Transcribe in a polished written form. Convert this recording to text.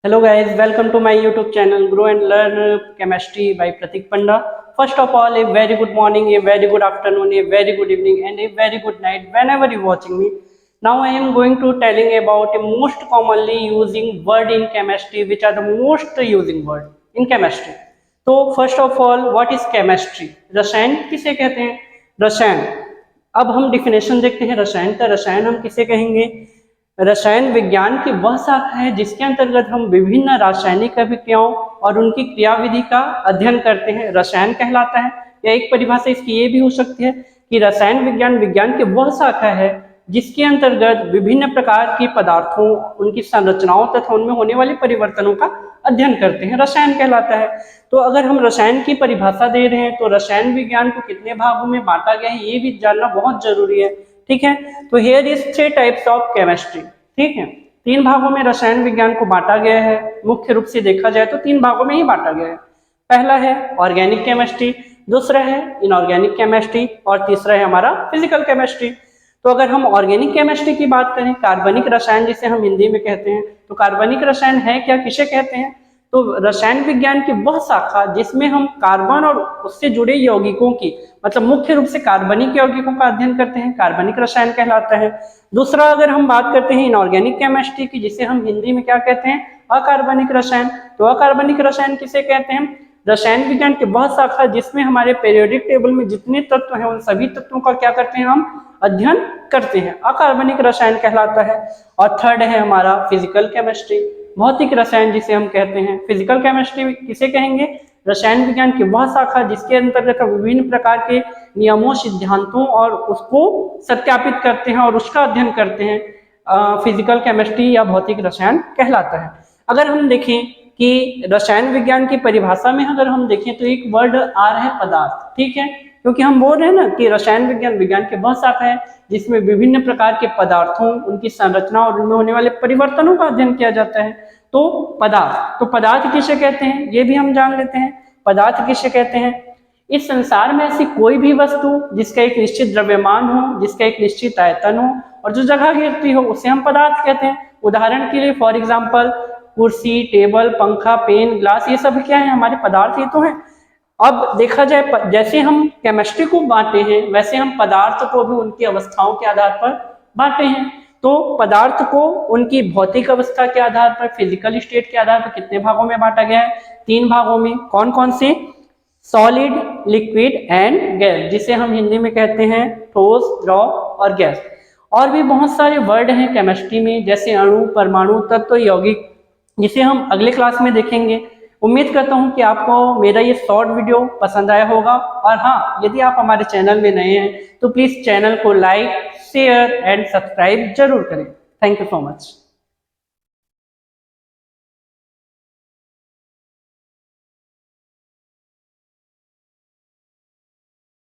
Hello guys, welcome to my YouTube channel Grow and Learn Chemistry by Pratik Panda. First of all, a very good morning, a very good afternoon, a very good evening and a very good night whenever you watching me. Now I am going to telling about a most commonly using word in chemistry, which are the most using word in chemistry. तो first of all, what is chemistry? रसायन किसे कहते हैं? रसायन। अब हम definition देखते हैं रसायन का। रसायन हम किसे कहेंगे? रसायन विज्ञान की वह शाखा है जिसके अंतर्गत हम विभिन्न रासायनिक अभिक्रियाओं और उनकी क्रियाविधि का अध्ययन करते हैं, रसायन कहलाता है। या एक परिभाषा इसकी ये भी हो सकती है कि रसायन विज्ञान विज्ञान की वह शाखा है जिसके अंतर्गत विभिन्न प्रकार की पदार्थों, उनकी संरचनाओं तथा उनमें होने वाले परिवर्तनों का अध्ययन करते हैं, रसायन कहलाता है। तो अगर हम रसायन की परिभाषा दे रहे हैं तो रसायन विज्ञान को कितने भागों में बांटा गया है ये भी जानना बहुत जरूरी है। ठीक है, तो here is 3 types of chemistry. ठीक है, 3 भागों में रसायन विज्ञान को बांटा गया है। मुख्य रूप से देखा जाए तो 3 भागों में ही बांटा गया है। पहला है ऑर्गेनिक केमिस्ट्री, दूसरा है इनऑर्गेनिक केमिस्ट्री और तीसरा है हमारा फिजिकल केमिस्ट्री। तो अगर हम ऑर्गेनिक केमिस्ट्री की बात करें, कार्बनिक रसायन जिसे हम हिंदी में कहते हैं, तो कार्बनिक रसायन है क्या, किसे कहते हैं? तो रसायन विज्ञान की वह शाखा जिसमें हम कार्बन और उससे जुड़े यौगिकों की, मतलब मुख्य रूप से कार्बनिक यौगिकों का अध्ययन करते हैं, कार्बनिक रसायन कहलाता है। दूसरा अगर हम बात करते हैं इनऑर्गेनिक केमिस्ट्री की, जिसे हम हिंदी में क्या कहते हैं, अकार्बनिक रसायन। तो अकार्बनिक रसायन किसे कहते हैं? रसायन विज्ञान की वह शाखा जिसमें हमारे पीरियोडिक टेबल में जितने तत्व हैं उन सभी तत्वों का क्या करते हैं, हम अध्ययन करते हैं, अकार्बनिक रसायन कहलाता है। और थर्ड है हमारा फिजिकल केमिस्ट्री, भौतिक रसायन जिसे हम कहते हैं। फिजिकल केमिस्ट्री किसे कहेंगे? रसायन विज्ञान की वह शाखा जिसके अंतर्गत विभिन्न प्रकार के नियमों, सिद्धांतों और उसको सत्यापित करते हैं और उसका अध्ययन करते हैं, फिजिकल केमिस्ट्री या भौतिक रसायन कहलाता है। अगर हम देखें कि रसायन विज्ञान की परिभाषा में अगर हम देखें तो एक वर्ड आ रहा है पदार्थ। ठीक है, क्योंकि हम बोल रहे हैं ना कि रसायन विज्ञान विज्ञान की वह शाखा है जिसमें विभिन्न प्रकार के पदार्थों, उनकी संरचना और उनमें होने वाले परिवर्तनों का अध्ययन किया जाता है। तो पदार्थ किसे कहते हैं ये भी हम जान लेते हैं। पदार्थ किसे कहते हैं? इस संसार में ऐसी कोई भी वस्तु जिसका एक निश्चित द्रव्यमान हो, जिसका एक निश्चित आयतन हो और जो जगह घेरती हो, उसे हम पदार्थ कहते हैं। उदाहरण के लिए फॉर एग्जाम्पल कुर्सी, टेबल, पंखा, पेन, ग्लास, ये सब क्या है, हमारे पदार्थ ही तो हैं। अब देखा जाए जैसे हम केमिस्ट्री को बांटे हैं वैसे हम पदार्थ को भी उनकी अवस्थाओं के आधार पर बांटे हैं। तो पदार्थ को उनकी भौतिक अवस्था के आधार पर, फिजिकल स्टेट के आधार पर कितने भागों में बांटा गया है? 3 भागों में। कौन कौन से? सॉलिड, लिक्विड एंड गैस, जिसे हम हिंदी में कहते हैं ठोस, द्रव और गैस। और भी बहुत सारे वर्ड हैं केमिस्ट्री में, जैसे अणु, परमाणु, तत्व, यौगिक, जिसे हम अगले क्लास में देखेंगे। उम्मीद करता हूं कि आपको मेरा ये शॉर्ट वीडियो पसंद आया होगा। और हाँ, यदि आप हमारे चैनल में नए हैं तो प्लीज चैनल को लाइक, शेयर एंड सब्सक्राइब जरूर करें। Thank you so much.